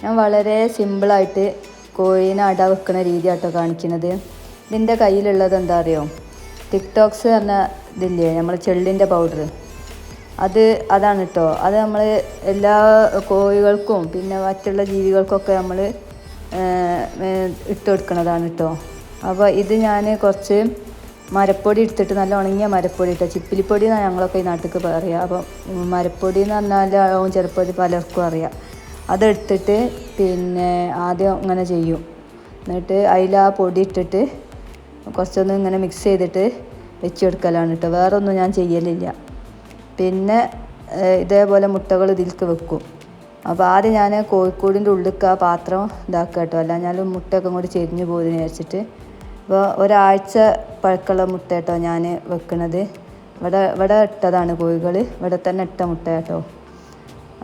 ഞാൻ വളരെ സിമ്പിളായിട്ട് കോഴീനെ അട വെക്കുന്ന രീതിയാട്ടോ കാണിക്കുന്നത്. ഇതിൻ്റെ കയ്യിലുള്ളത് എന്താ അറിയോ, ടിക്ടോക്സ് പറഞ്ഞ ഇതില്ലേ, നമ്മൾ ചെള്ളിൻ്റെ പൗഡർ, അതാണ് കേട്ടോ. അത് നമ്മൾ എല്ലാ കോഴികൾക്കും പിന്നെ മറ്റുള്ള ജീവികൾക്കൊക്കെ നമ്മൾ ഇട്ട് കൊടുക്കുന്നതാണ് കേട്ടോ. അപ്പോൾ ഇത് ഞാൻ കുറച്ച് മരപ്പൊടി എടുത്തിട്ട്, നല്ല ഉണങ്ങിയ മരപ്പൊടി ഇട്ടോ, ചിപ്പിലിപ്പൊടി എന്നാണ് ഞങ്ങളൊക്കെ ഈ നാട്ടിലേക്ക് പറയുക. അപ്പം മരപ്പൊടി എന്ന് പറഞ്ഞാൽ ചെറുപ്പത്തിൽ പലർക്കും അറിയാം. അതെടുത്തിട്ട് പിന്നെ ആദ്യം ഇങ്ങനെ ചെയ്യും. എന്നിട്ട് അതിൽ ആ പൊടി ഇട്ടിട്ട് കുറച്ചൊന്നും ഇങ്ങനെ മിക്സ് ചെയ്തിട്ട് വെച്ച് കൊടുക്കലാണ് കേട്ടോ. വേറെ ഒന്നും ഞാൻ ചെയ്യലില്ല. പിന്നെ ഇതേപോലെ മുട്ടകൾ ഇതിലേക്ക് വെക്കും. അപ്പോൾ ആദ്യം ഞാൻ കോഴിക്കൂടിൻ്റെ ഉള്ളിലേക്ക് ആ പാത്രം ഇതാക്കുക കേട്ടോ, അല്ല ഞാൻ മുട്ടയൊക്കെ കൂടി ചെരിഞ്ഞ് പോകുന്നതിന് വെച്ചിട്ട്. അപ്പോൾ ഒരാഴ്ച പഴക്കമുള്ള മുട്ട കേട്ടോ ഞാൻ വെക്കണത്. ഇവിടെ ഇട്ടതാണ് കോഴികൾ, ഇവിടെ തന്നെ ഇട്ട മുട്ട കേട്ടോ.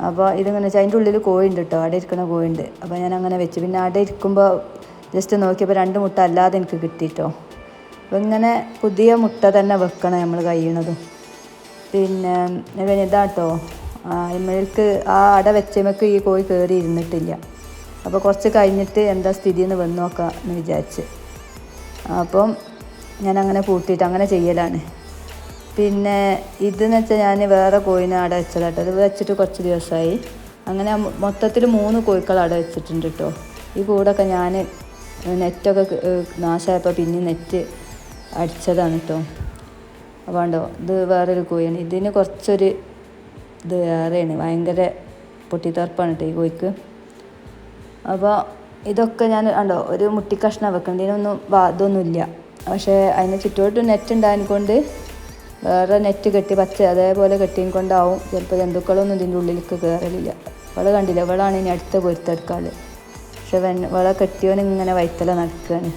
അപ്പോൾ ഇതിങ്ങനെ വെച്ചാൽ അതിൻ്റെ ഉള്ളിൽ കോഴിയുണ്ട് കേട്ടോ, അവിടെ ഇരിക്കുന്ന കോഴിയുണ്ട്. അപ്പോൾ ഞാൻ അങ്ങനെ വെച്ച്, പിന്നെ അവിടെ ഇരിക്കുമ്പോൾ ജസ്റ്റ് നോക്കിയപ്പോൾ 2 മുട്ട അല്ലാതെ എനിക്ക് കിട്ടിയിട്ടോ. അപ്പോൾ ഇങ്ങനെ പുതിയ മുട്ട തന്നെ വെക്കണം നമ്മൾ കഴിയണതും. പിന്നെ ഇതാട്ടോ, ഇമ്മൾക്ക് ആ അട വെച്ചമക്ക് ഈ കോഴി കയറി ഇരുന്നിട്ടില്ല. അപ്പോൾ കുറച്ച് കഴിഞ്ഞിട്ട് എന്താ സ്ഥിതി എന്ന് വന്ന് നോക്കാം എന്ന് വിചാരിച്ച്. അപ്പം ഞാനങ്ങനെ പൂട്ടിയിട്ട് അങ്ങനെ ചെയ്യലാണ്. പിന്നെ ഇതെന്ന് വെച്ചാൽ ഞാൻ വേറെ കോഴിനെ അട വെച്ചതാട്ടോ. അത് വെച്ചിട്ട് കുറച്ച് ദിവസമായി. അങ്ങനെ മൊത്തത്തിൽ 3 കോഴികൾ അട വെച്ചിട്ടുണ്ട് കേട്ടോ. ഈ കൂടൊക്കെ ഞാൻ നെറ്റൊക്കെ നാശമായപ്പോൾ പിന്നെ നെറ്റ് അടിച്ചതാണ് കേട്ടോ. അപ്പോൾ ഉണ്ടോ, ഇത് വേറൊരു കോഴിയാണ്. ഇതിന് കുറച്ചൊരു ഇത് വേറെയാണ്, ഭയങ്കര പൊട്ടിത്തെറുപ്പാണ് കേട്ടോ ഈ കോഴിക്ക്. അപ്പോൾ ഇതൊക്കെ ഞാൻ ഉണ്ടോ ഒരു മുട്ടിക്കഷ്ണം വെക്കണം. ഇതിനൊന്നും ഇതൊന്നുമില്ല. പക്ഷേ അതിന് ചുറ്റോട്ട് നെറ്റ് ഉണ്ടായതുകൊണ്ട് വേറെ നെറ്റ് കെട്ടി പച്ച അതേപോലെ കെട്ടിയും കൊണ്ടാവും ചിലപ്പോൾ ജന്തുക്കളൊന്നും ഇതിൻ്റെ ഉള്ളിലേക്ക് കയറലില്ല. ഇവളെ കണ്ടില്ല, ഇവളാണ് ഇനി അടുത്ത പൊരുത്തെടുക്കാൾ. പക്ഷെ ഇവളെ കെട്ടിയവൻ ഇങ്ങനെ വൈത്തല നടക്കുകയാണ്.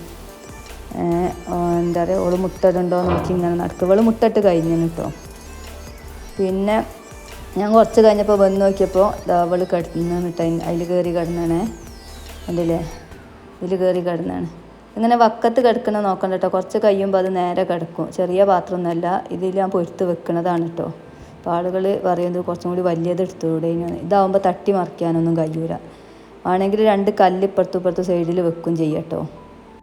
എന്താ പറയുക, ഓള് മുട്ടടുണ്ടോ നോക്കി ഇങ്ങനെ നടക്കുക. ഇവള് മുട്ടിട്ട് കഴിഞ്ഞു കേട്ടോ. പിന്നെ ഞാൻ കുറച്ച് കഴിഞ്ഞപ്പോൾ വന്ന് നോക്കിയപ്പോൾ അവൾ കിടന്നിട്ട് അതിൽ കയറി കിടന്നാണേ, അല്ലേ ഇതിൽ കയറി കിടന്നാണ്. ഇങ്ങനെ വക്കത്ത് കിടക്കണ നോക്കണ്ട കേട്ടോ, കുറച്ച് കഴിയുമ്പോൾ അത് നേരെ കിടക്കും. ചെറിയ പാത്രമൊന്നുമല്ല, ഇതിൽ ഞാൻ പൊരുത്ത് വെക്കണതാണ് കേട്ടോ. അപ്പോൾ ആളുകൾ പറയുന്നത് കുറച്ചും കൂടി വലിയത് എടുത്തുകൂടെ, ഇതാവുമ്പോൾ തട്ടി മറിക്കാനൊന്നും കഴിയൂല. ആണെങ്കിൽ 2 കല്ല് ഇപ്പുറത്തും സൈഡിൽ വെക്കും ചെയ്യാം കേട്ടോ.